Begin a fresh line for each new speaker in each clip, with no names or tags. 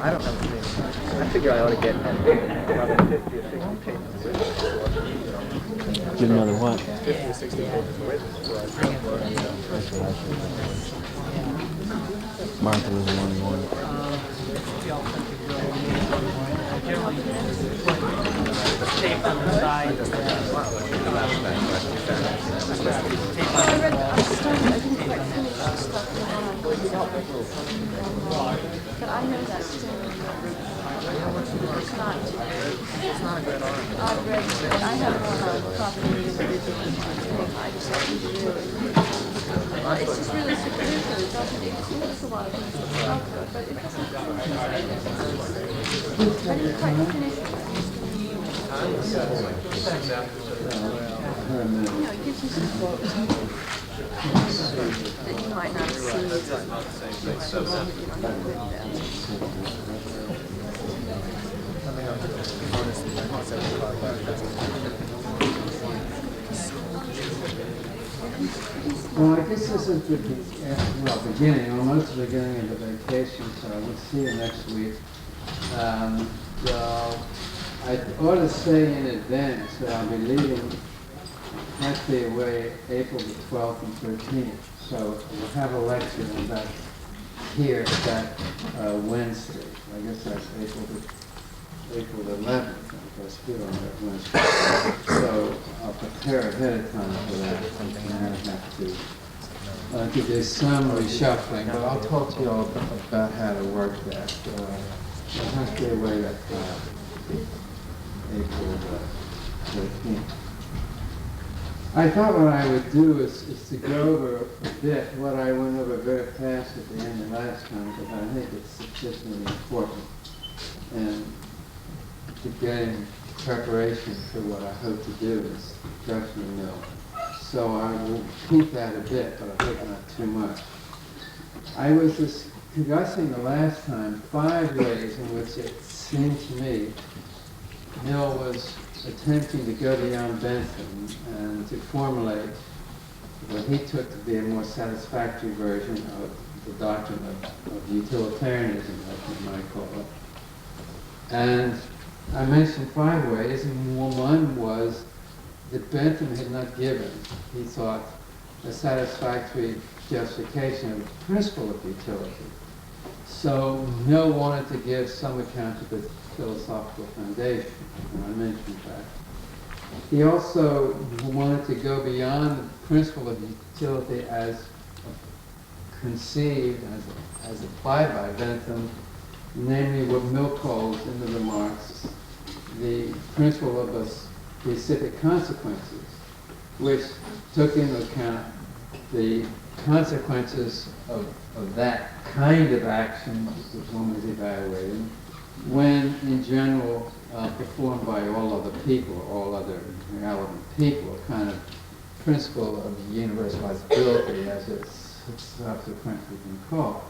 I don't have a thing. I figure I ought to get probably 50 or 60 pages written before,
Get another what?
50 or 60 pages written before I start working.
Martha was the only one.
Tape on the side.
I read, I started, I didn't quite finish the stuff that but I know that still. It's not a good article. I've read it. I have one on property of the original. I just have to really. It's just really superficial. It doesn't. There's a lot of things that's out there, but it doesn't. I didn't quite finish it. You know, it gives you some quotes that you might not see.
Well, I guess this is the beginning, almost the beginning of the vacation, so we'll see you next week. So I ought to say in advance that I'll be leaving actually away April the 12th and 13th. So we'll have a lecture on that here that Wednesday. I guess that's April the 11th. That's good on that Wednesday. So I'll prepare ahead of time for that. And I have to do some reshuffling, but I'll talk to you all about how to work that. I'll have to be away that April the 13th. I thought what I would do is to go over a bit what I went over very fast at the end of last time, because I think it's sufficiently important and to gain preparation for what I hope to do is freshman mill. So I will keep that a bit, but I hope not too much. I was discussing the last time 5 ways in which it seemed to me Mill was attempting to go beyond Bentham and to formulate what he took to be a more satisfactory version of the doctrine of utilitarianism, I think you might call it. And I mentioned 5 ways, and one was that Bentham had not given, he thought, a satisfactory justification of the principle of utility. So Mill wanted to give some account of the philosophical foundation, and I mentioned that. He also wanted to go beyond the principle of utility as conceived, as applied by Bentham, namely what Mill calls in the remarks the principle of specific consequences, which took into account the consequences of that kind of action which one was evaluating when in general performed by all other people, all other relevant people, a kind of principle of universalizability as it's subsequently been called.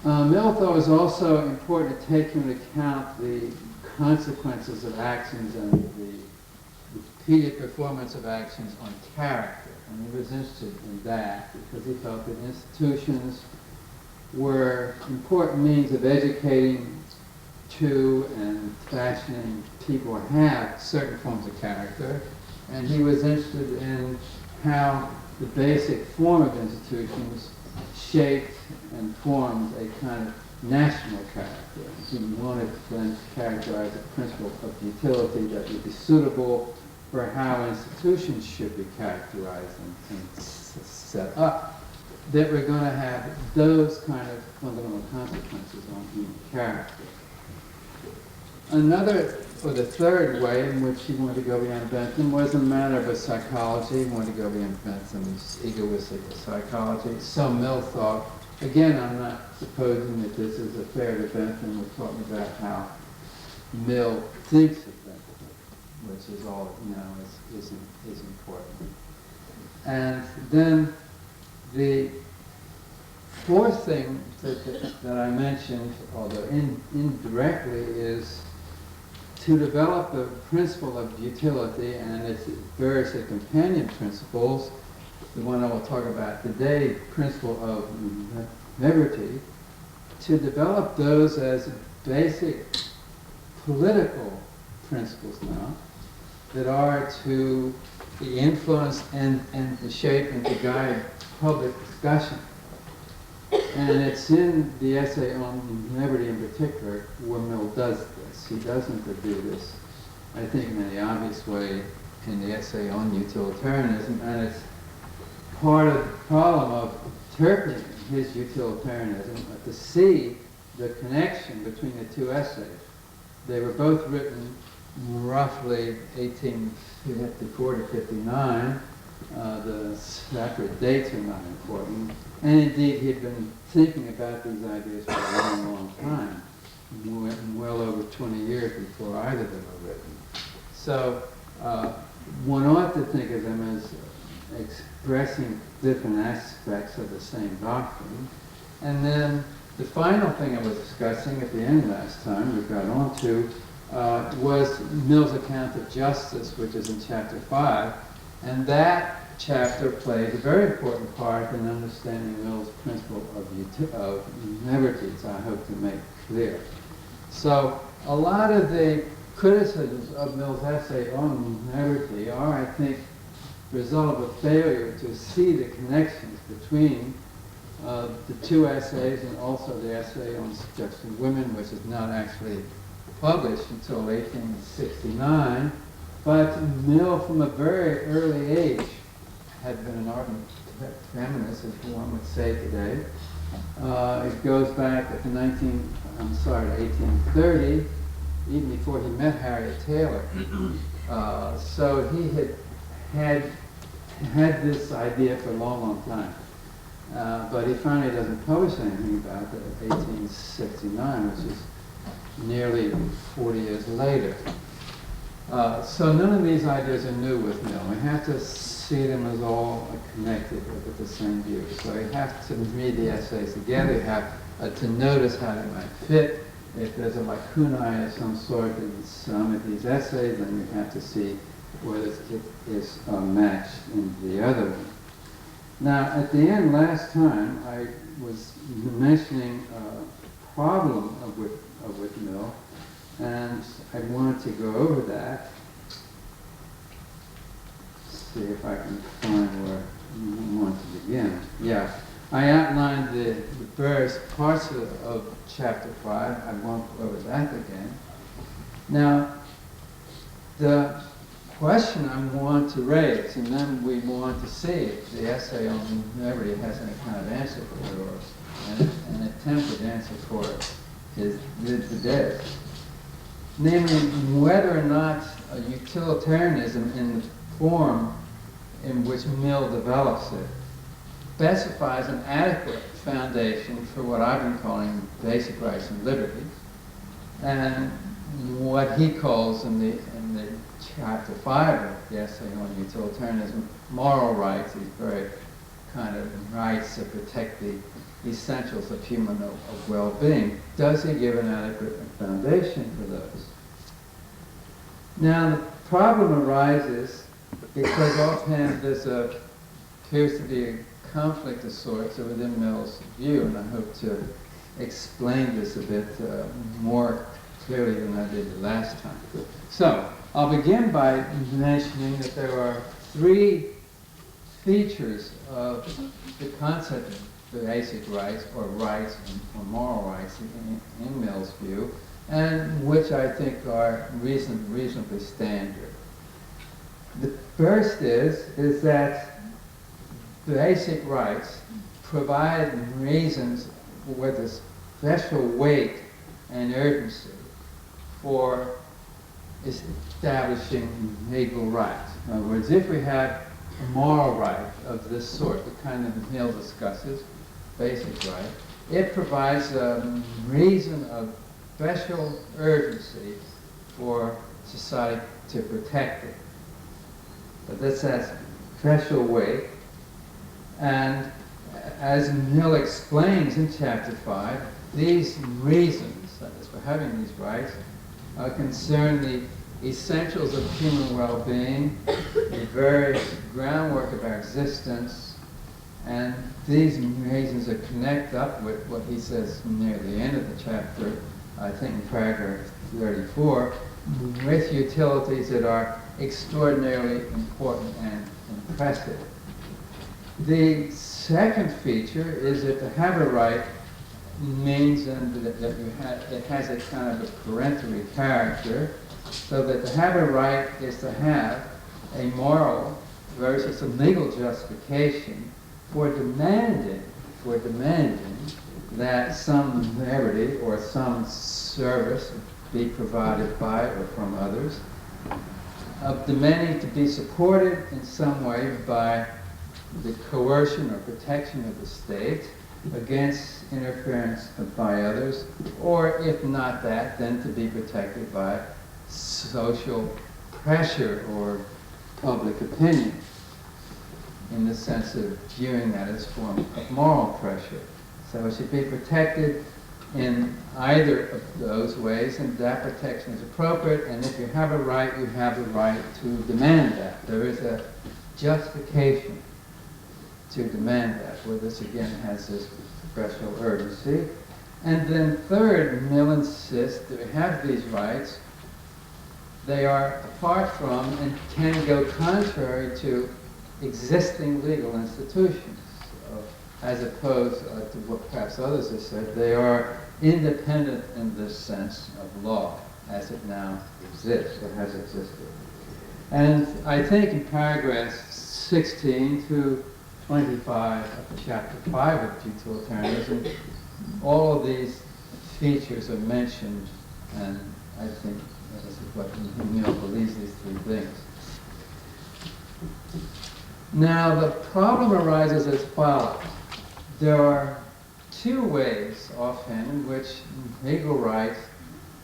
Mill thought it was also important to take into account the consequences of actions and the repeated performance of actions on character. And he was interested in that because he felt that institutions were important means of educating to and fashioning people to have certain forms of character. And he was interested in how the basic form of institutions shaped and formed a kind of national character. He wanted then to characterize a principle of utility that would be suitable for how institutions should be characterized and set up, that were going to have those kind of fundamental consequences on human character. Another, or the third way in which he wanted to go beyond Bentham was a matter of a psychology. He wanted to go beyond Bentham's egoistic psychology. So Mill thought, again, I'm not supposing that this is a fair to Bentham. We're talking about how Mill thinks of Bentham, which is all, is important. And then the fourth thing that I mentioned, although indirectly, is to develop the principle of utility and its various companion principles. The one I will talk about today, principle of liberty, to develop those as basic political principles now that are to be influenced and to shape and to guide public discussion. And it's in the essay on liberty in particular where Mill does this. He doesn't do this, I think, in any obvious way in the essay on utilitarianism, and it's part of the problem of interpreting his utilitarianism to see the connection between the two essays. They were both written roughly 1854 to 59. The separate dates are not important. And indeed, he'd been thinking about these ideas for a long, long time, well over 20 years before either of them were written. So one ought to think of them as expressing different aspects of the same doctrine. And then the final thing I was discussing at the end last time we got onto was Mill's account of justice, which is in chapter 5. And that chapter plays a very important part in understanding Mill's principle of liberties, I hope to make clear. So a lot of the criticisms of Mill's essay on liberty are, I think, the result of a failure to see the connections between the two essays and also the essay on suggesting women, which is not actually published until 1869. But Mill, from a very early age, had been an ardent feminist, as one would say today. It goes back to 1830, even before he met Harriet Taylor. So he had this idea for a long, long time. But he finally doesn't publish anything about it in 1869, which is nearly 40 years later. So none of these ideas are new with Mill. We have to see them as all connected with the same view. So you have to read the essays together. You have to notice how they might fit. If there's a lacunae of some sort in some of these essays, then you have to see whether it is matched in the other one. Now, at the end last time, I was mentioning a problem with Mill, and I wanted to go over that. See if I can find where I want to begin. Yeah, I outlined the various parts of chapter 5. I won't go over that again. Now, the question I want to raise, and then we want to see if the essay on liberty has any kind of answer for it, or an attempted answer for it, is this. Namely, whether or not utilitarianism in the form in which Mill develops it specifies an adequate foundation for what I've been calling basic rights and liberties, and what he calls in the chapter 5 of the essay on utilitarianism, moral rights, these very kind of rights that protect the essentials of human well-being. Does he give an adequate foundation for those? Now, the problem arises because offhand there appears to be a conflict of sorts within Mill's view, and I hope to explain this a bit more clearly than I did the last time. So, I'll begin by mentioning that there are three features of the concept of the basic rights, or rights, or moral rights in Mill's view, and which I think are reasonably standard. The first is that basic rights provide reasons with a special weight and urgency for establishing legal rights. In other words, if we have a moral right of this sort, the kind that Mill discusses, basic right, it provides a reason of special urgency for society to protect it. But this has special weight, and as Mill explains in chapter 5, these reasons, that is, for having these rights, concern the essentials of human well-being, the very groundwork of our existence, And these reasons are connect up with what he says near the end of the chapter, I think in paragraph 34, with utilities that are extraordinarily important and impressive. The second feature is that to have a right means that it has a kind of a peremptory character, so that to have a right is to have a moral versus a legal justification for demanding that some liberty or some service be provided by or from others, of demanding to be supported in some way by the coercion or protection of the state against interference by others, or if not that, then to be protected by social pressure or public opinion, in the sense of viewing that as a form of moral pressure. So it should be protected in either of those ways, and that protection is appropriate, and if you have a right, you have the right to demand that. There is a justification to demand that, where this again has this special urgency. And then third, Mill insists that we have these rights. They are apart from and can go contrary to existing legal institutions, as opposed to what perhaps others have said. They are independent in this sense of law, as it now exists, or has existed. And I think in paragraphs 16 to 25 of chapter 5 of utilitarianism, all of these features are mentioned, and I think this is what Mill believes, these three things. Now, the problem arises as follows. There are two ways, often, in which legal rights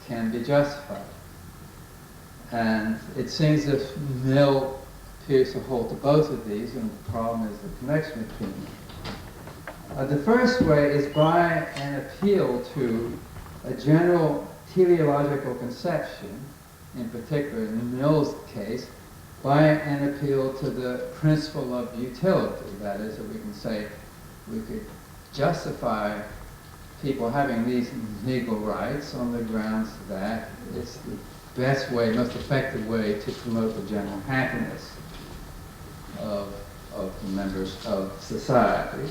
can be justified. And it seems as if Mill appears to hold to both of these, and the problem is the connection between them. The first way is by an appeal to a general teleological conception, in particular in Mill's case, by an appeal to the principle of utility. That is, that we can say we could justify people having these legal rights on the grounds that it's the best way, most effective way to promote the general happiness of the members of society.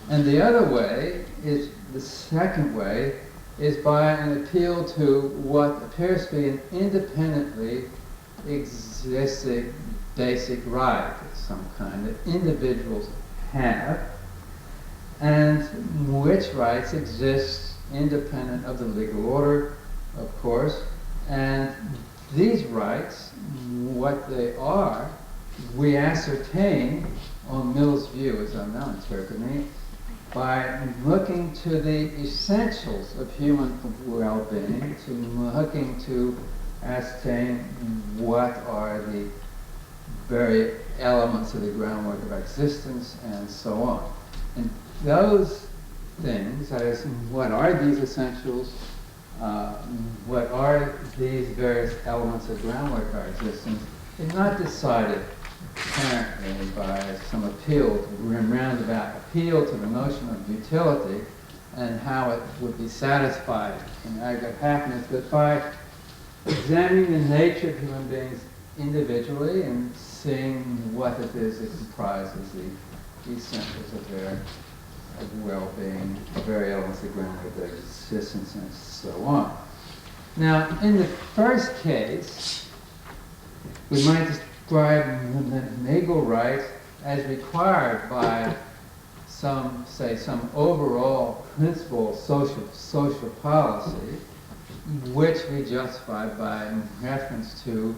And the other way is, the second way, is by an appeal to what appears to be an independently existing basic right of some kind that individuals have, and which rights exist independent of the legal order, of course. And these rights, what they are, we ascertain, on Mill's view, as I'm now interpreting it, by looking to the essentials of human well-being, to looking to ascertain what are the very elements of the groundwork of existence, and so on. And those things, that is, what are these essentials, what are these various elements of groundwork of our existence, is not decided apparently by some appeal, roundabout appeal to the notion of utility and how it would be satisfied in aggregate happiness, but by examining the nature of human beings individually and seeing what it is that comprises the essentials of their well-being, the very elements of groundwork of their existence, and so on. Now, in the first case, we might describe the legal rights as required by some overall principle of social policy, which we justify by reference to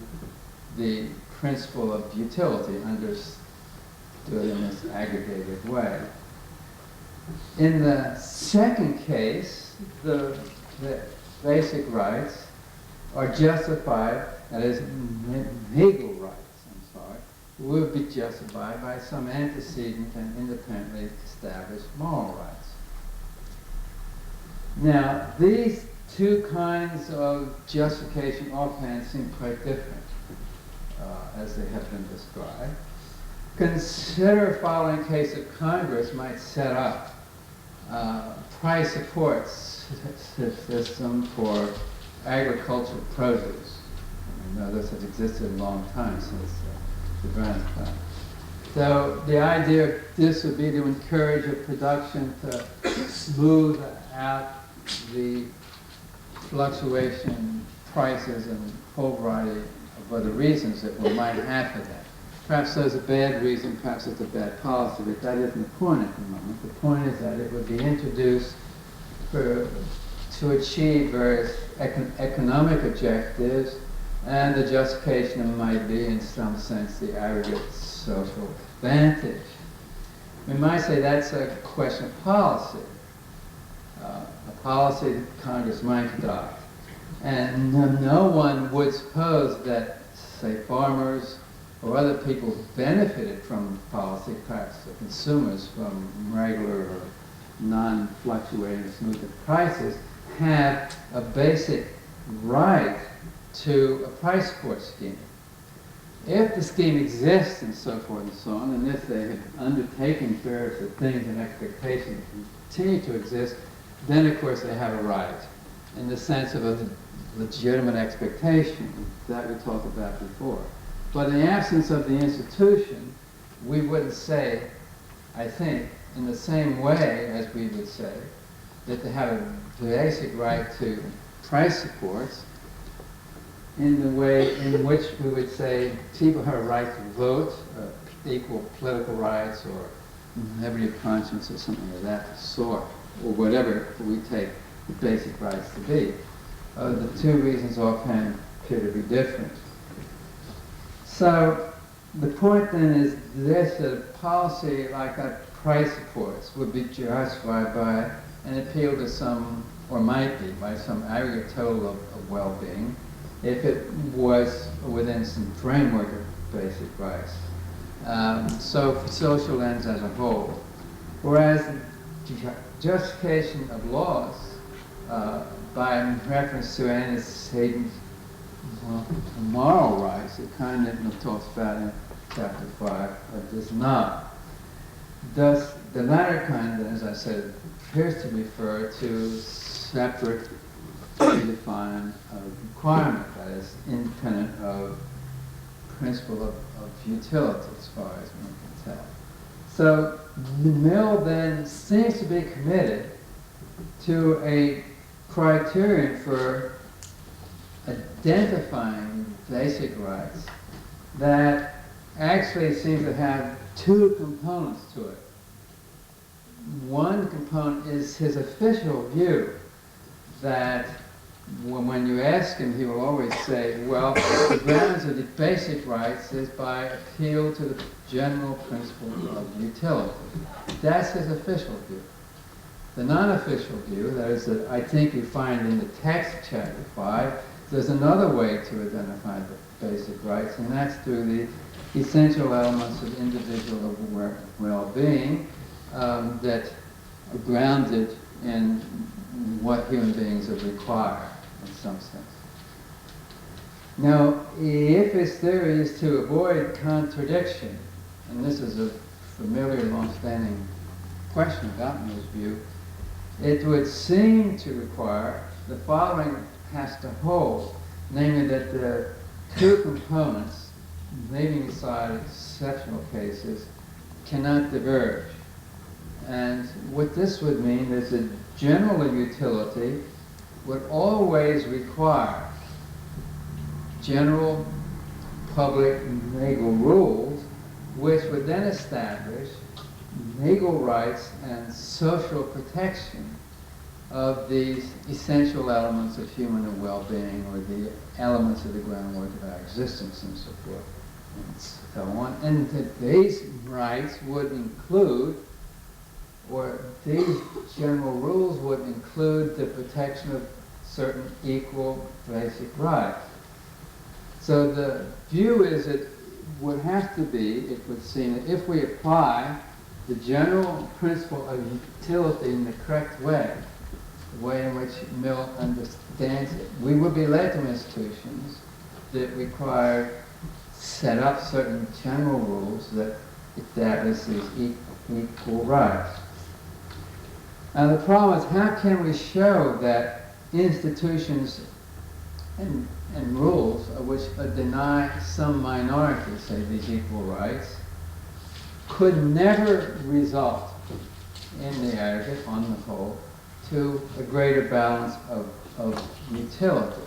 the principle of utility, understood in this aggregated way. In the second case, the basic rights are justified, that is, legal rights, will be justified by some antecedent and independently established moral rights. Now, these two kinds of justification offhand seem quite different as they have been described. consider following case of Congress might set up price support system for agricultural produce. I know this has existed a long time since the Brown Plan. So the idea of this would be to encourage a production to smooth out the fluctuation in prices and a whole variety of other reasons that we might have for that. Perhaps there's a bad reason, perhaps it's a bad policy, but that isn't the point at the moment. The point is that it would be introduced to achieve various economic objectives, and the justification might be, in some sense, the aggregate social advantage. We might say that's a question of policy, a policy that Congress might adopt. And no one would suppose that, say, farmers or other people benefited from the policy, perhaps the consumers, from regular or non-fluctuating smooth prices, have a basic right to a price support scheme. If the scheme exists and so forth and so on, and if they have undertaken various things and expectations continue to exist, then of course they have a right in the sense of a legitimate expectation that we talked about before. But in the absence of the institution, we wouldn't say, I think, in the same way as we would say that they have a basic right to price supports, in the way in which we would say people have a right to vote, equal political rights, or liberty of conscience, or something of that sort, or whatever we take the basic rights to be. The two reasons offhand appear to be different. So the point then is this: that a policy like that price supports would be justified by an appeal to some, or might be, by some aggregate total of well-being, if it was within some framework of basic rights. So for social ends as a whole. Whereas the justification of laws by reference to antecedent moral rights, the kind that we talked about in chapter 5, does not. Thus, the latter kind, as I said, appears to refer to separate, defined requirement, that is, independent of principle of utility, as far as one can tell. So the mill then seems to be committed to a criterion for identifying basic rights that actually seems to have two components to it. One component is his official view that when you ask him, he will always say, well, the grounds of the basic rights is by appeal to the general principle of utility. That's his official view. The non-official view, that is, that I think you find in the text of chapter 5, there's another way to identify the basic rights, and that's through the essential elements of individual well-being that are grounded in what human beings are required, in some sense. Now, if his theory is to avoid contradiction, and this is a familiar, long-standing question about Mill's view, it would seem to require the following has to hold, namely that the two components, leaving aside exceptional cases, cannot diverge. And what this would mean is that general utility would always require general public legal rules, which would then establish legal rights and social protection of these essential elements of human well-being, or the elements of the groundwork of our existence, and so forth, and so on. And that these rights would include, or these general rules would include, the protection of certain equal basic rights. So the view is it would have to be, it would seem, that if we apply the general principle of utility in the correct way, the way in which Mill understands it, we would be led to institutions that require, set up certain general rules that establishes equal rights. And the problem is, how can we show that institutions and rules which deny some minority, say, these equal rights, could never result in the aggregate, on the whole, to a greater balance of utility?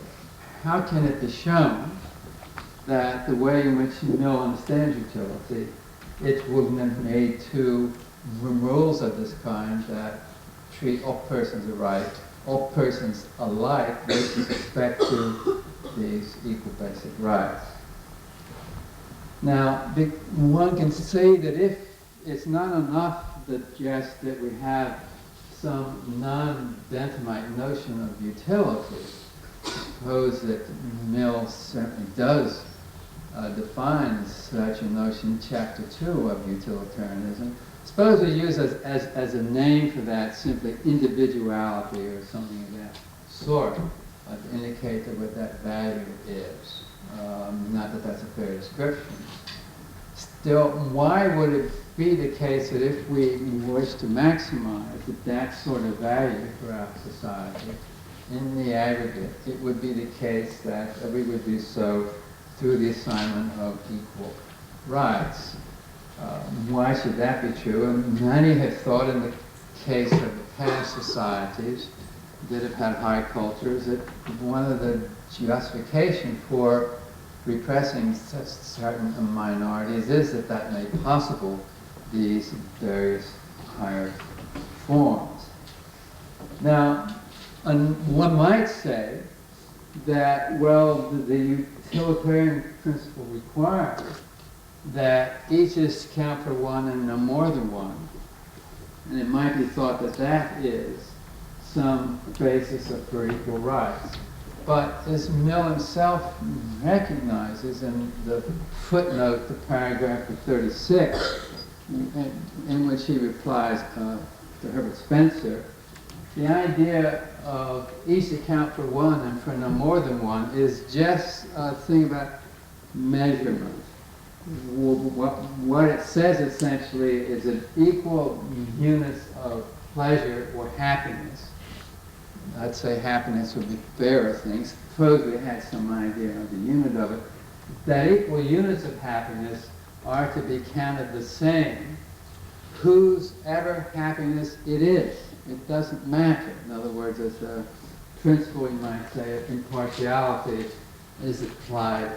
How can it be shown that the way in which Mill understands utility, it will lead to rules of this kind that treat all persons alike, all persons alike with respect to these equal basic rights? Now, one can say that if it's not enough that just that we have some non-Benthamite notion of utility, suppose that Mill certainly does define such a notion in Chapter 2 of utilitarianism. Suppose we use as a name for that simply individuality or something of that sort to indicate what that value is. Not that that's a fair description. Still, why would it be the case that if we wish to maximize that sort of value throughout society, in the aggregate, it would be the case that we would do so through the assignment of equal rights? Why should that be true? And many have thought, in the case of the past societies that have had high cultures, that one of the justification for repressing such certain minorities is that made possible these various higher forms. Now, one might say that, well, the utilitarian principle requires that each is count for one and no more than one. And it might be thought that that is some basis for equal rights. But as Mill himself recognizes in the footnote to paragraph 36, in which he replies to Herbert Spencer, the idea of each account for one and for no more than one is just a thing about measurement. What it says essentially is that equal units of pleasure or happiness, I'd say happiness would be fairer things, suppose we had some idea of the unit of it, that equal units of happiness are to be counted the same, whose ever happiness it is. It doesn't matter. In other words, as a principle, you might say, of impartiality is applied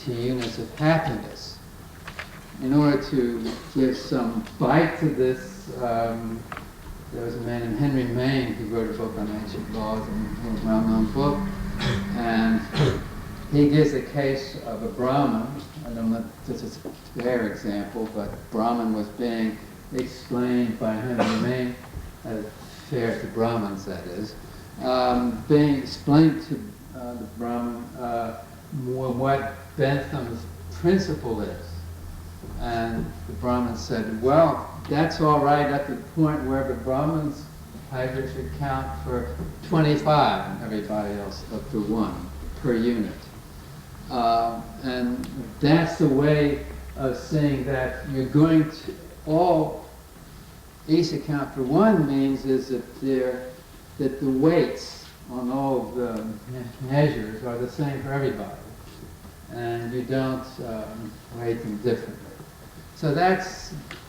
to units of happiness. In order to give some bite to this, there was a man named Henry Maine who wrote a book on ancient laws, a well-known book, and he gives a case of a Brahmin. I don't know if this is a fair example, but Brahmin was being explained by Henry Maine, fair to Brahmins, that is, being explained to the Brahmin what Bentham's principle is. And the Brahmin said, well, that's all right at the point where the Brahmin's pleasure should count for 25 and everybody else up to 1 per unit. And that's the way of saying that you're going to all each account for one means is that the weights on all of the measures are the same for everybody, and you don't weight them differently. So that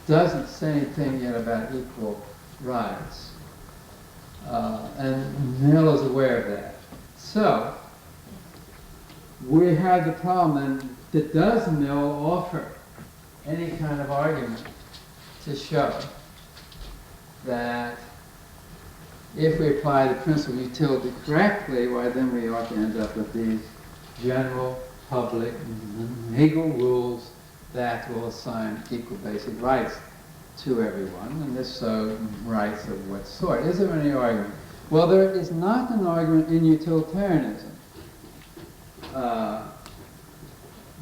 doesn't say anything yet about equal rights, and Mill is aware of that. So we have the problem, and that does Mill offer any kind of argument to show that if we apply the principle of utility correctly, why then we ought to end up with these general, public, legal rules that will assign equal basic rights to everyone, and if so, rights of what sort? Is there any argument? Well, there is not an argument in utilitarianism.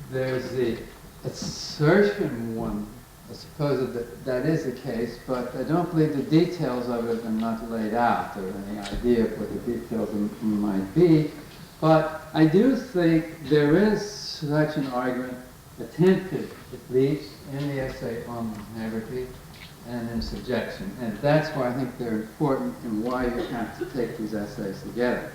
There's the assertion, one, I suppose that is the case, but I don't believe the details of it are not laid out, or any idea of what the details might be. But I do think there is such an argument attempted, at least in the essay on liberty and in subjection. And that's why I think they're important and why you have to take these essays together.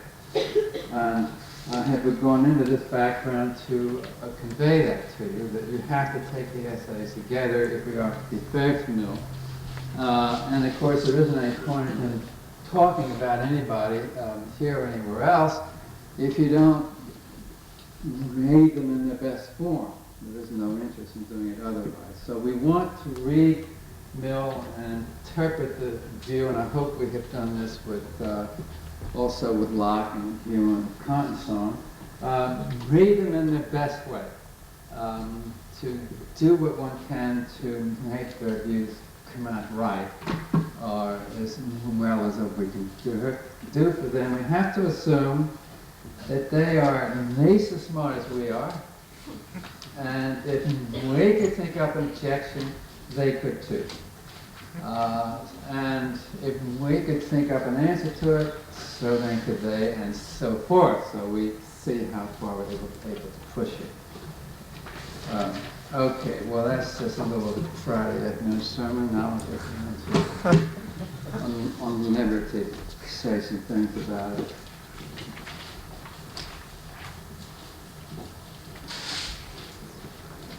And I have gone into this background to convey that to you, that you have to take the essays together if we are to be fair to Mill. And of course, there isn't any point in talking about anybody here or anywhere else if you don't read them in their best form. There is no interest in doing it otherwise. So we want to read Mill and interpret the view, and I hope we have done this with also with Locke and Hume and Kant and so on. Read them in their best way. To do what one can to make their views come out right, or as well as we can do for them. We have to assume that they are at least as smart as we are, and if we could think up an objection, they could too. And if we could think up an answer to it, so then could they, and so forth. So we see how far we're able to push it. Okay, well that's just a little Friday afternoon sermon. Now we'll get on liberty, say some things about it.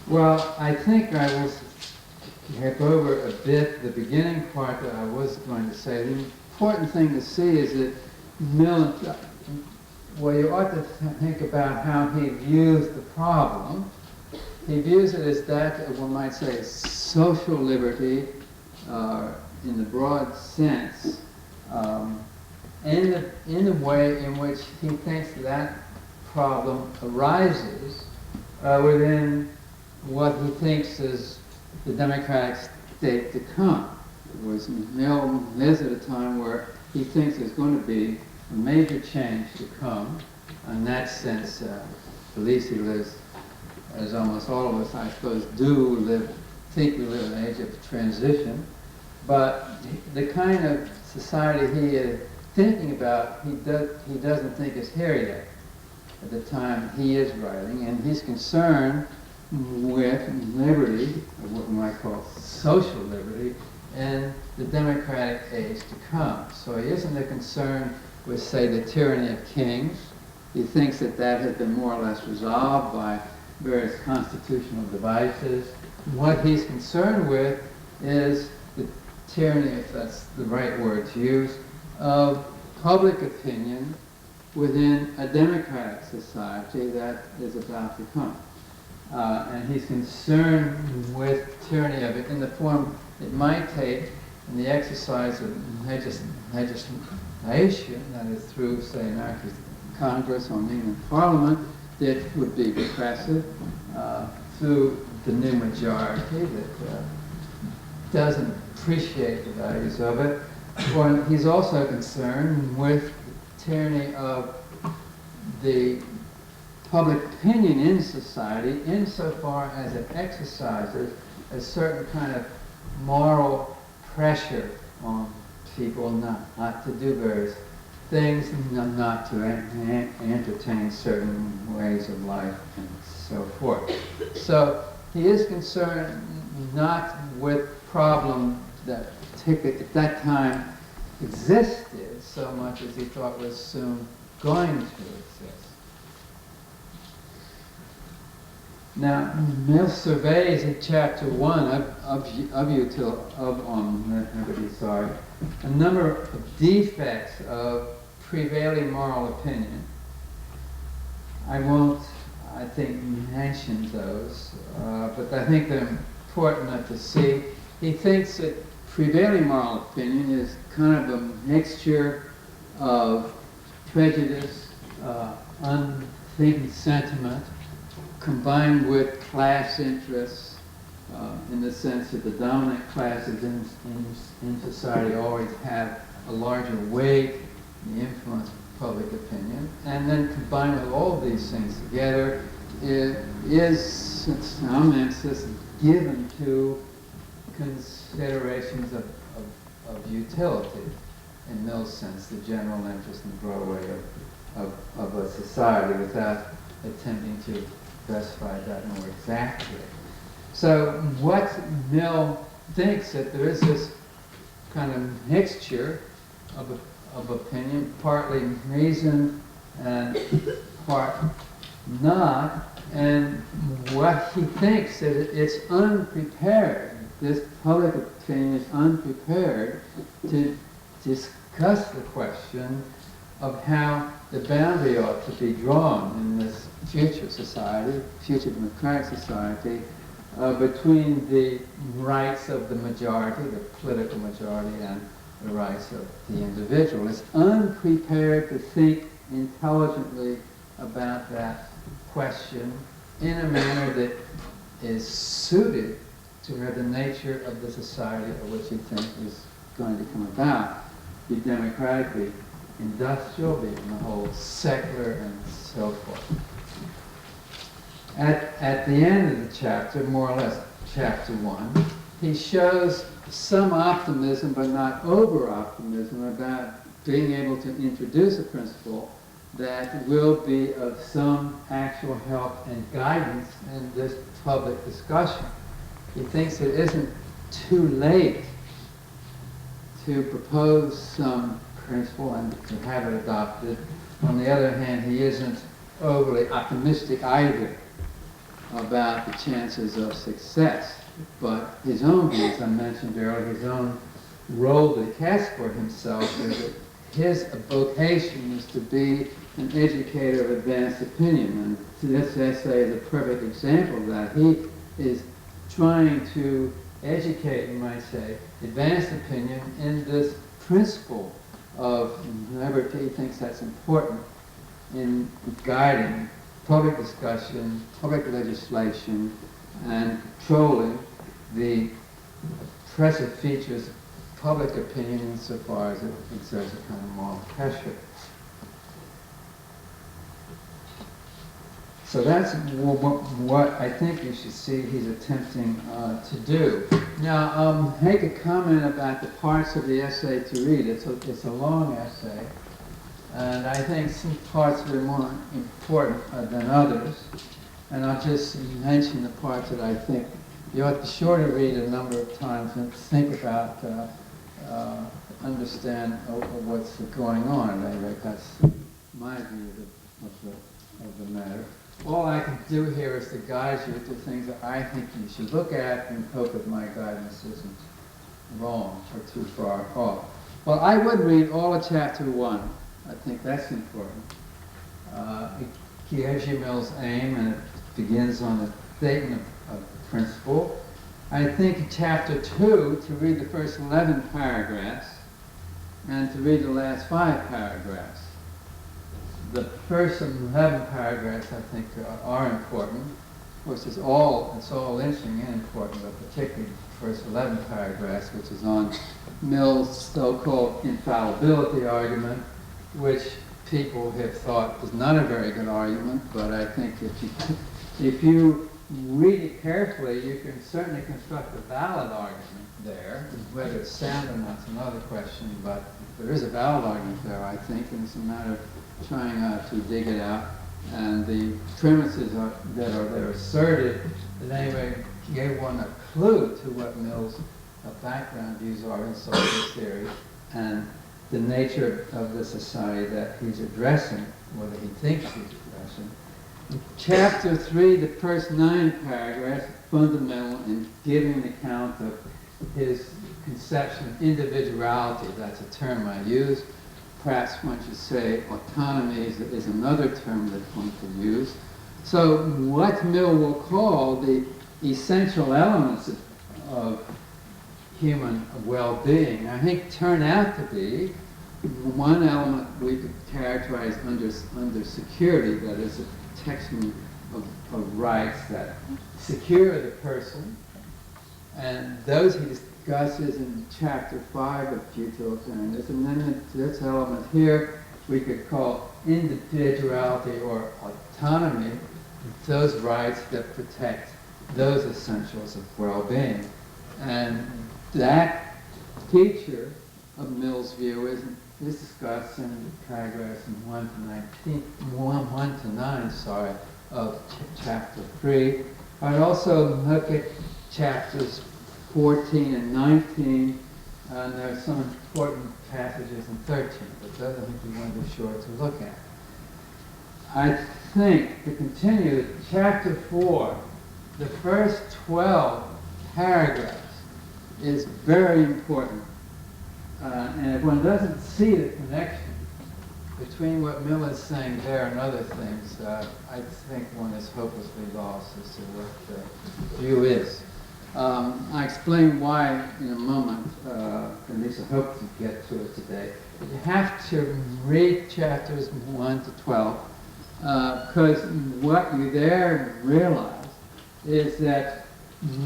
Well, I think I will skip over a bit the beginning part that I was going to say. The important thing to see is that Mill, well, you ought to think about how he views the problem. He views it as that, one might say, social liberty in the broad sense, in the way in which he thinks that problem arises within what he thinks is the democratic state to come. Mill lives at a time where he thinks there's going to be a major change to come. In that sense, at least he lives, as almost all of us, I suppose, think we live in an age of transition. But the kind of society he is thinking about, he doesn't think is here yet at the time he is writing, and he's concerned with liberty, or what we might call social liberty, in the democratic age to come. So he isn't concerned with, say, the tyranny of kings. He thinks that that has been more or less resolved by various constitutional devices. What he's concerned with is the tyranny, if that's the right word to use, of public opinion within a democratic society that is about to come. And he's concerned with tyranny of it in the form it might take in the exercise of legislation, that is through, say, America's Congress or England Parliament, that would be repressive, through the new majority that doesn't appreciate the values of it. Or he's also concerned with tyranny of the public opinion in society insofar as it exercises a certain kind of moral pressure on people not to do various things, not to entertain certain ways of life and so forth. So he is concerned not with problems that at that time existed so much as he thought was soon going to exist. Now, Mill surveys in chapter 1 a number of defects of prevailing moral opinion. I won't, I think, mention those, but I think they're important enough to see. He thinks that prevailing moral opinion is kind of a mixture of prejudice, unthinking sentiment, combined with class interests, in the sense that the dominant classes in society always have a larger weight in the influence of public opinion. And then combined with all of these things together, it is some emphasis given to considerations of utility, in Mill's sense, the general interest and broad way of a society, without attempting to specify that more exactly. So what Mill thinks that there is this kind of mixture of opinion, partly reason and part not, and what he thinks that it's unprepared, this public opinion is unprepared to discuss the question of how the boundary ought to be drawn in this future society, future democratic society, between the rights of the majority, the political majority, and the rights of the individual. It's unprepared to think intelligently about that question in a manner that is suited to the nature of the society of which you think is going to come about, be democratically industrial, be in the whole secular, and so forth. At the end of the chapter, more or less chapter 1, he shows some optimism, but not over-optimism, about being able to introduce a principle that will be of some actual help and guidance in this public discussion. He thinks it isn't too late to propose some principle and to have it adopted. On the other hand, he isn't overly optimistic either about the chances of success. But his own view, as I mentioned earlier, his own role that he casts for himself is that his vocation is to be an educator of advanced opinion. And this essay is a perfect example of that. He is trying to educate, you might say, advanced opinion in this principle of whenever he thinks that's important in guiding public discussion, public legislation, and controlling the oppressive features of public opinion insofar as it exerts a kind of moral pressure. So that's what I think you should see he's attempting to do. Now, make a comment about the parts of the essay to read. It's a long essay, and I think some parts are more important than others. And I'll just mention the parts that I think you ought to be sure to read a number of times and think about, understand what's going on. Anyway, that's my view of the matter. All I can do here is to guide you to things that I think you should look at and hope that my guidance isn't wrong or too far off. Well, I would read all of chapter 1. I think that's important. It gives you Mill's aim, and it begins on the statement of principle. I think chapter 2, to read the first 11 paragraphs, and to read the last 5 paragraphs. The first 11 paragraphs, I think, are important. Of course, it's all interesting and important, but particularly the first 11 paragraphs, which is on Mill's so-called infallibility argument, which people have thought is not a very good argument, but I think if you read it carefully, you can certainly construct a valid argument there. Whether it's sound or not is another question, but there is a valid argument there, I think, and it's a matter of trying to dig it out. And the premises that are asserted, that anyway, gave one a clue to what Mill's background views are in social theory and the nature of the society that he's addressing, whether he thinks he's addressing. In chapter 3, the first 9 paragraphs, fundamental in giving an account of his conception of individuality. That's a term I use. Perhaps one should say autonomy is another term that one could use. So what Mill will call the essential elements of human well-being, I think turn out to be one element we could characterize under security, that is a protection of rights that secure the person, and those he discusses in chapter 5 of Utilitarianism. And then this element here we could call individuality or autonomy, those rights that protect those essentials of well-being. And that feature of Mill's view is discussed in paragraphs 1 to 9 of chapter 3. I'd also look at chapters 14 and 19, and there are some important passages in 13, but those I think we want to be sure to look at. I think, to continue, chapter 4, the first 12 paragraphs is very important. And if one doesn't see the connection between what Mill is saying there and other things, I think one is hopelessly lost as to what the view is. I'll explain why in a moment, at least I hope to get to it today. But you have to read chapters 1 to 12, because what you there realize is that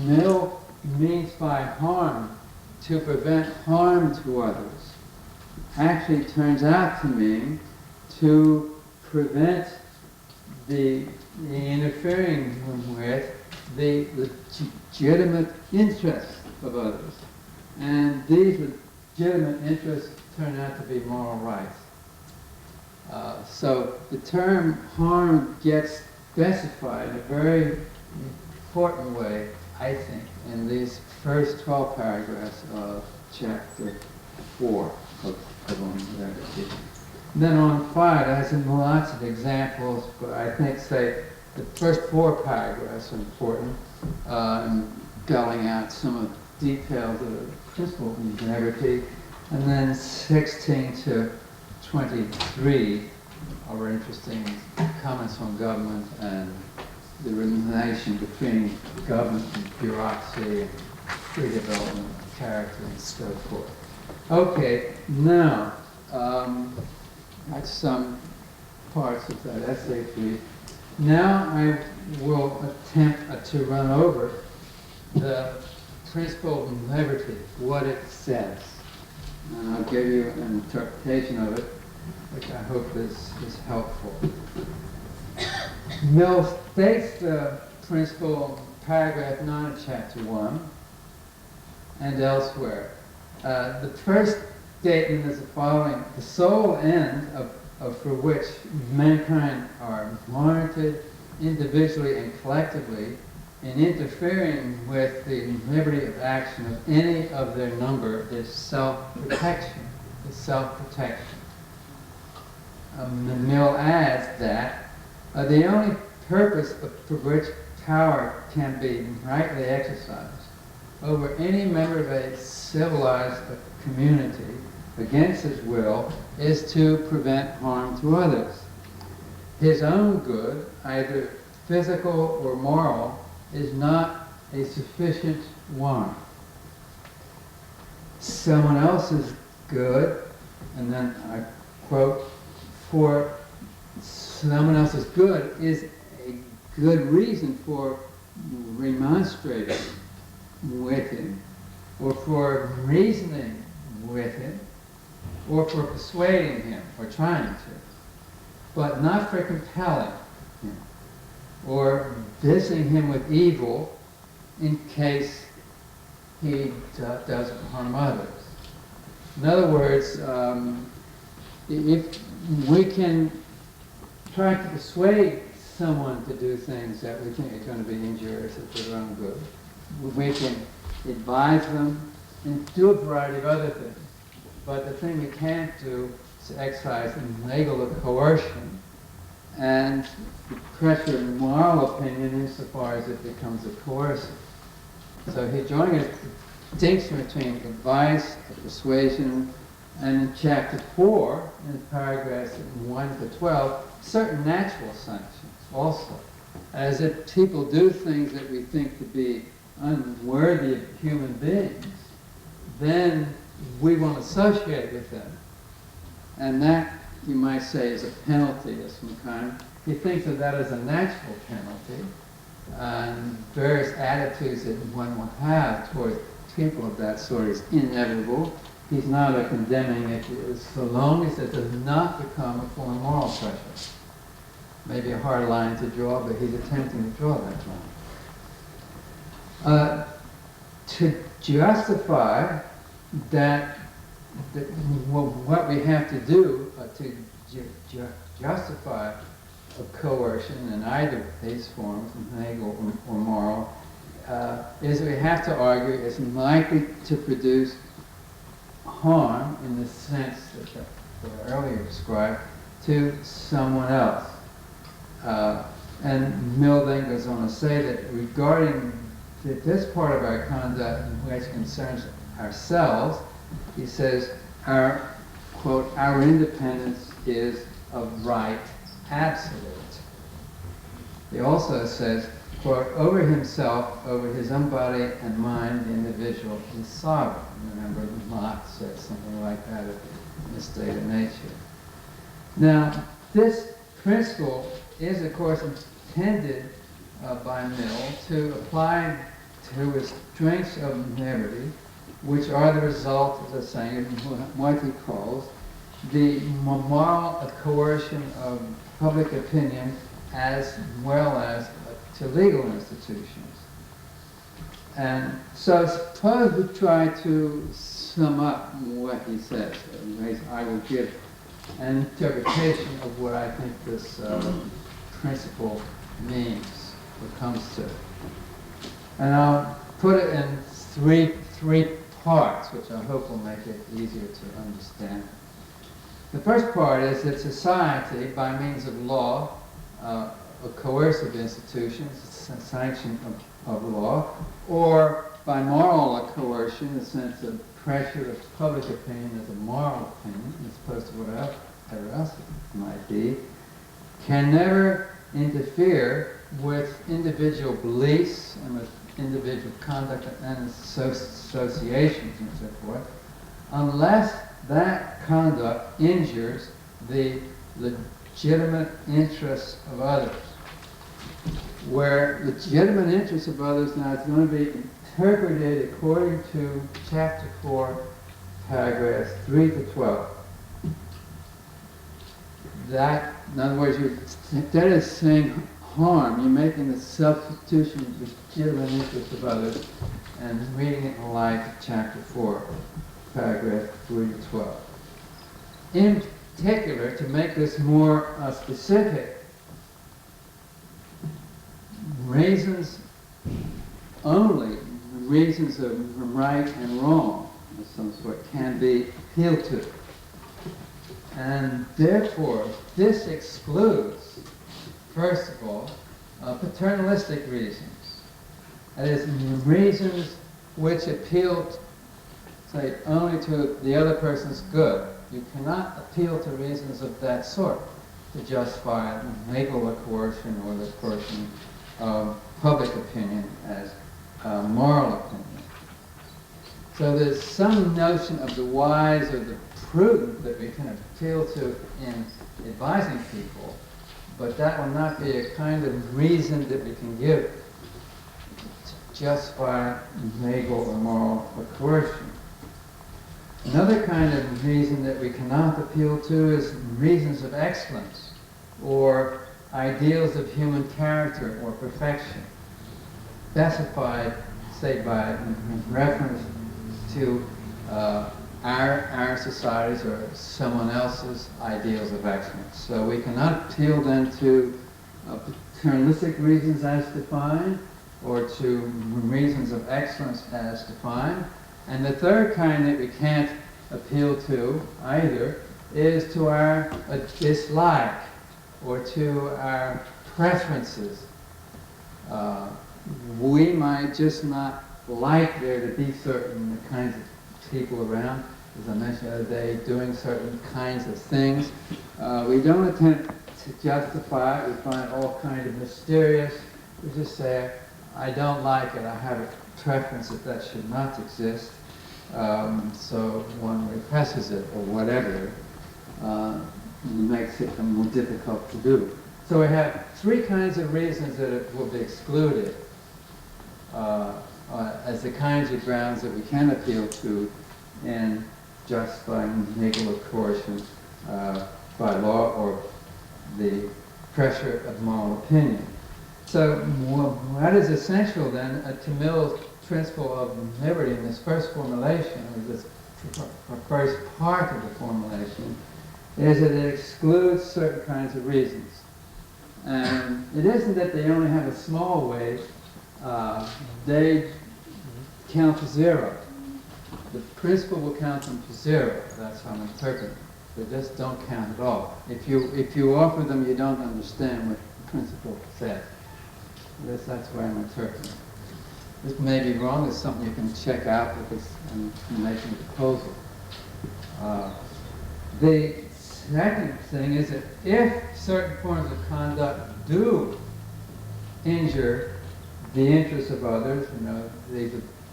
Mill means by harm to prevent harm to others. Actually turns out to mean to prevent the interfering with the legitimate interests of others. And these legitimate interests turn out to be moral rights. So the term harm gets specified in a very important way, I think, in these first 12 paragraphs of chapter 4 of Mardy. Then on 5, it has lots of examples, but I think, say, the first 4 paragraphs are important in spelling out some of the details of the principle of integrity. And then 16 to 23 are interesting comments on government and the relation between government and bureaucracy and free development of character and so forth. Okay, now, that's some parts of that essay for you. Now I will attempt to run over the principle of liberty, what it says. And I'll give you an interpretation of it, which I hope is helpful. Mill states the principle in paragraph 9 of chapter 1 and elsewhere. The first statement is the following: the sole end for which mankind are warranted individually and collectively in interfering with the liberty of action of any of their number is self-protection. Mill adds that the only purpose for which power can be rightly exercised over any member of a civilized community against his will is to prevent harm to others. His own good, either physical or moral, is not a sufficient one. Someone else's good, and then I quote, for someone else's good is a good reason for remonstrating with him, or for reasoning with him, or for persuading him, or trying to, but not for compelling him, or visiting him with evil in case he doesn't harm others. In other words, if we can try to persuade someone to do things that we think are going to be injurious to their own good, we can advise them and do a variety of other things. But the thing we can't do is exercise legal coercion and pressure moral opinion insofar as it becomes a coercive. So he's drawing a distinction between advice, persuasion, and in chapter 4, in paragraphs 1 to 12, certain natural sanctions also. As if people do things that we think to be unworthy of human beings, then we won't associate with them. And that, you might say, is a penalty of some kind. He thinks of that as a natural penalty, and various attitudes that one will have toward people of that sort is inevitable. He's not condemning it so long as it does not become a form of moral pressure. Maybe a hard line to draw, but he's attempting to draw that line. To justify that, what we have to do to justify of coercion in either of these forms, legal or moral, is we have to argue it's likely to produce harm in the sense that I earlier described to someone else. And Mill then goes on to say that regarding this part of our conduct which concerns ourselves, he says, our, quote, our independence is of right absolute. He also says, quote, over himself, over his own body and mind, the individual is sovereign. Remember, Locke said something like that in the state of nature. Now, this principle is, of course, intended by Mill to apply to restraints of liberty, which are the result, as I was saying, of what he calls the moral coercion of public opinion as well as to legal institutions. And so suppose we try to sum up what he says. I will give an interpretation of what I think this principle means or comes to. And I'll put it in three parts, which I hope will make it easier to understand. The first part is that society, by means of law, or coercive institutions, sanction of law, or by moral coercion, in the sense of pressure of public opinion as a moral opinion, as opposed to whatever else it might be, can never interfere with individual beliefs and with individual conduct and associations and so forth, unless that conduct injures the legitimate interests of others. Where legitimate interests of others now is going to be interpreted according to chapter 4, paragraphs 3 to 12. That, in other words, instead of saying harm, you're making the substitution of legitimate interests of others and reading it in light of chapter 4, paragraph 3 to 12. In particular, to make this more specific, reasons only, reasons of right and wrong of some sort can be appealed to. And therefore, this excludes, first of all, paternalistic reasons. That is, reasons which appeal, say, only to the other person's good. You cannot appeal to reasons of that sort to justify legal coercion or the coercion of public opinion as moral opinion. So there's some notion of the wise or the prudent that we can appeal to in advising people, but that will not be a kind of reason that we can give to justify legal or moral coercion. Another kind of reason that we cannot appeal to is reasons of excellence or ideals of human character or perfection, specified, say, by reference to our societies or someone else's ideals of excellence. So we cannot appeal then to paternalistic reasons as defined or to reasons of excellence as defined. And the third kind that we can't appeal to either is to our dislike or to our preferences. We might just not like there to be certain kinds of people around, as I mentioned the other day, doing certain kinds of things. We don't attempt to justify it. We find all kinds of mysterious. We just say, I don't like it. I have a preference that should not exist. So one represses it or whatever. Makes it more difficult to do. So we have three kinds of reasons that it will be excluded as the kinds of grounds that we can appeal to in justifying legal coercion by law or the pressure of moral opinion. So what is essential then to Mill's principle of liberty in this first formulation, or this first part of the formulation, is that it excludes certain kinds of reasons. And it isn't that they only have a small weight, they count to zero. The principal will count them to zero. That's how I'm interpreting it. They just don't count at all. If you offer them, you don't understand what the principal says. That's why I'm interpreting it. This may be wrong. It's something you can check out because I'm making a proposal. The second thing is that if certain forms of conduct do injure the interests of others, the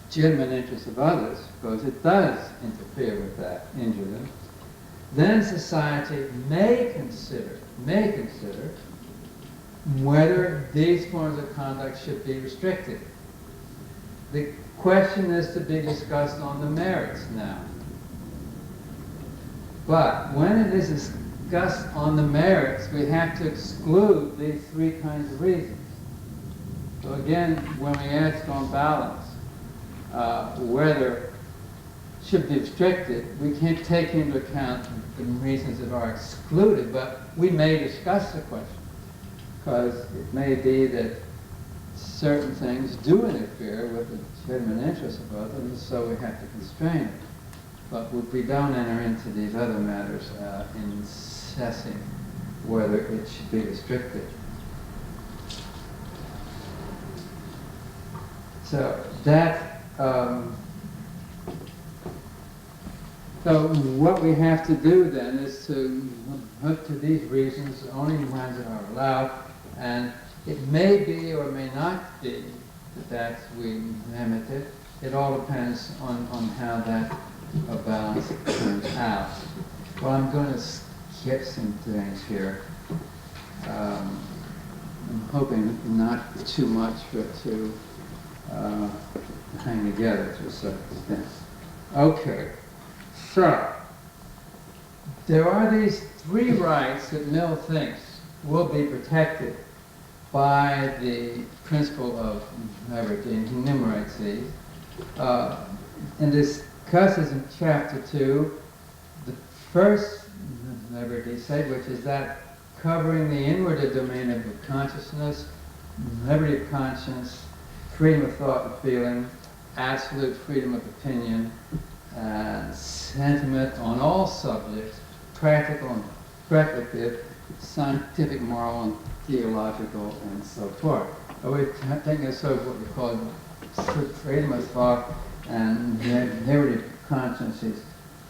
legitimate interests of others, because it does interfere with that, injure them, then society may consider whether these forms of conduct should be restricted. The question is to be discussed on the merits now. But when it is discussed on the merits, we have to exclude these three kinds of reasons. So again, when we ask on balance whether it should be restricted, we can't take into account the reasons that are excluded, but we may discuss the question, because it may be that certain things do interfere with the legitimate interests of others, and so we have to constrain it. But we don't enter into these other matters in assessing whether it should be restricted. So that, so what we have to do then is to look to these reasons, the only ones that are allowed, and it may be or may not be that we limit it. It all depends on how that balance turns out. Well, I'm going to skip some things here. I'm hoping not too much, but to hang together to a certain extent. Okay, so there are these three rights that Mill thinks will be protected by the principle of liberty, and he enumerates these. And discusses in chapter 2 the first liberty said, which is that covering the inward domain of consciousness, liberty of conscience, freedom of thought and feeling, absolute freedom of opinion, and sentiment on all subjects, practical and speculative, scientific, moral, and theological, and so forth. We're taking a sort of what we call freedom of thought and liberty of conscience is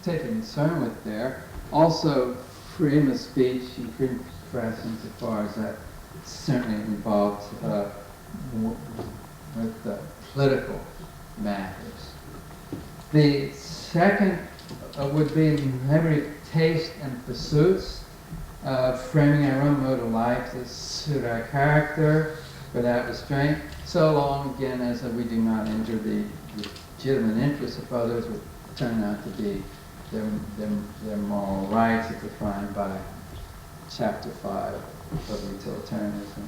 taken concern with there. Also, freedom of speech and freedom of expression, as far as that certainly involved with political matters. The second would be liberty of taste and pursuits, framing our own mode of life to suit our character without restraint, so long, again, as we do not injure the legitimate interests of others, would turn out to be their moral rights as defined by Chapter 5 of Utilitarianism.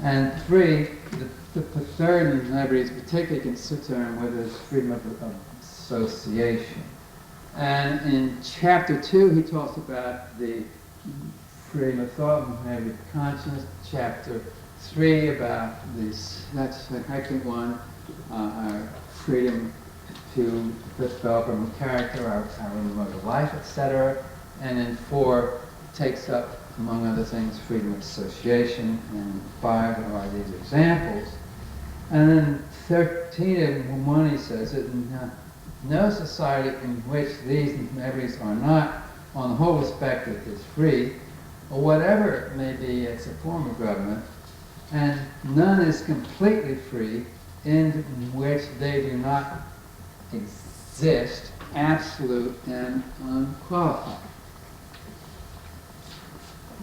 And 3, the third liberty is particularly concerned with is freedom of association. And in Chapter 2, he talks about the freedom of thought and liberty of conscience. Chapter 3 about this, that's the second one, our freedom to develop our own character, our own mode of life, etc. And then 4 takes up, among other things, freedom of association, and 5 are these examples. And then 13 and 1, he says that no society in which these liberties are not, on the whole respected, is free, or whatever it may be, it's a form of government, and none is completely free in which they do not exist, absolute and unqualified.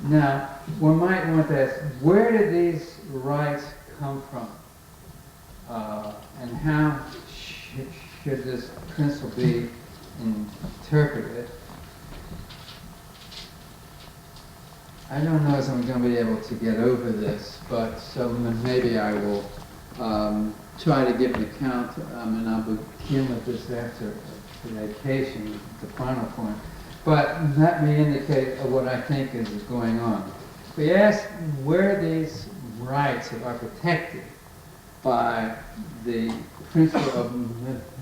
Now, one might want to ask, where did these rights come from? And how should this principle be interpreted? I don't know if I'm going to be able to get over this, but so maybe I will try to give an account, and I'll begin with this after the vacation, the final point. But let me indicate what I think is going on. we ask where these rights are protected by the principle of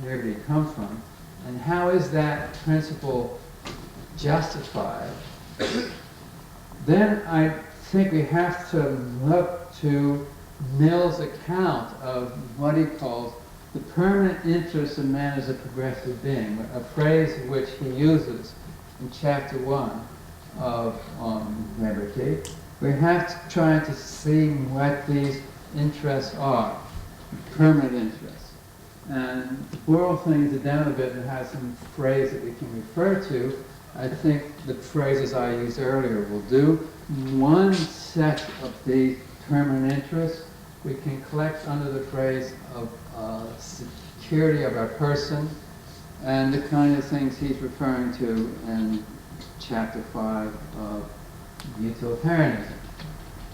liberty come from, and how is that principle justified, then I think we have to look to Mill's account of what he calls the permanent interest of man as a progressive being, a phrase which he uses in chapter 1 of Liberty. We have to try to see what these interests are, permanent interests. And to boil things down a bit and have some phrase that we can refer to, I think the phrases I used earlier will do. One set of these permanent interests we can collect under the phrase of security of our person, and the kind of things he's referring to in chapter 5 of utilitarianism.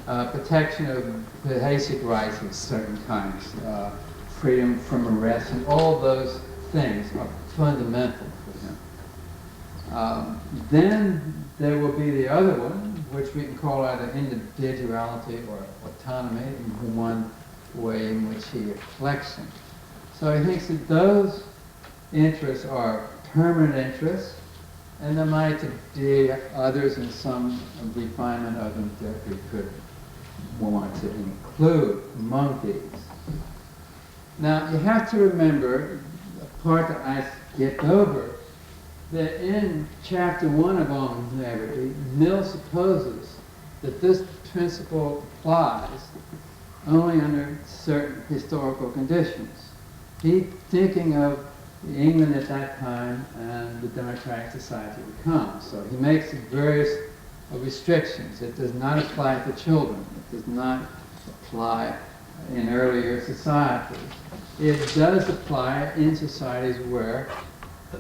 Protection of basic rights of certain kinds, freedom from arrest, and all those things are fundamental for him. Then there will be the other one, which we can call either individuality or autonomy, in one way in which he reflects them. So he thinks that those interests are permanent interests, and there might be others and some refinement of them that we could want to include among these. Now, you have to remember a part that I skipped over, that in chapter 1 of On Liberty, Mill supposes that this principle applies only under certain historical conditions. He's thinking of England at that time and the democratic society to come. So he makes various restrictions. It does not apply to children. It does not apply in earlier societies. It does apply in societies where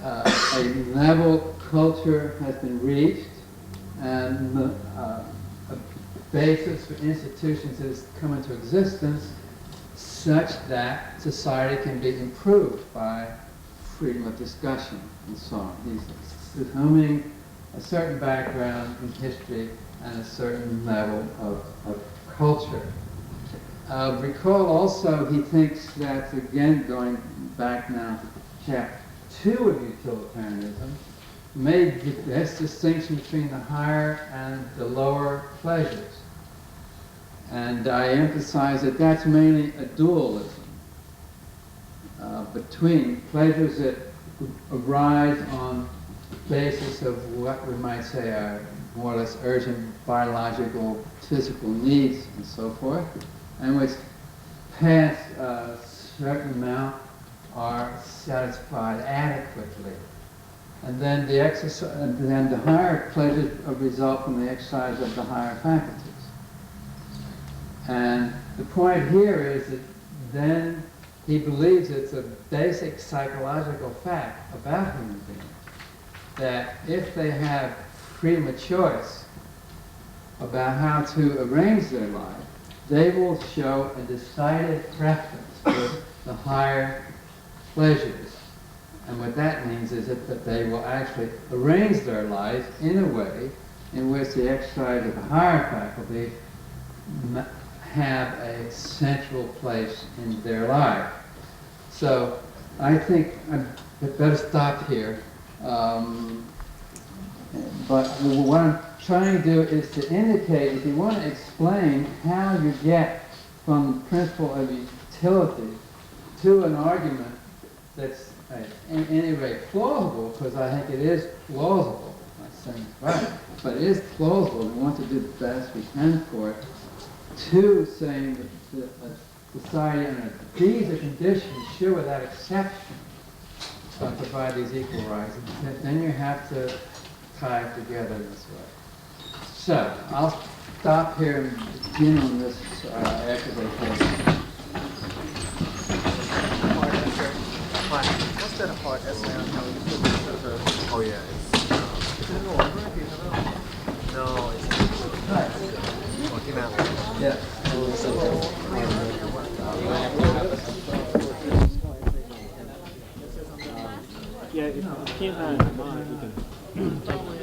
a level culture has been reached and a basis for institutions has come into existence such that society can be improved by freedom of discussion and so on. He's assuming a certain background in history and a certain level of culture. Recall also he thinks that, again going back now to chapter 2 of utilitarianism, made this distinction between the higher and the lower pleasures. And I emphasize that that's mainly a dualism between pleasures that arise on the basis of what we might say are more or less urgent biological, physical needs and so forth, and which past a certain amount are satisfied adequately. And then the higher pleasures result from the exercise of the higher faculties. And the point here is that then he believes it's a basic psychological fact about human beings that if they have freedom of choice about how to arrange their life, they will show a decided preference for the higher pleasures. And what that means is that they will actually arrange their lives in a way in which the exercise of the higher faculty have a central place in their life. So I think I'd better stop here. But what I'm trying to do is to indicate, if you want to explain how you get from the principle of utility to an argument that's at any rate plausible, because I think it is plausible, I'm not saying it's right, but it is plausible, we want to do the best we can for it, to saying that a society under these conditions should without exception provide these equal rights, and then you have to tie it together this way. So, I'll stop here and begin on this exercise.
What's that apart essay on how you put this as a...
Oh yeah,
Is it in order? Do you know?
no, it's working out.
Yeah.
Yeah, if you can't find mine, you can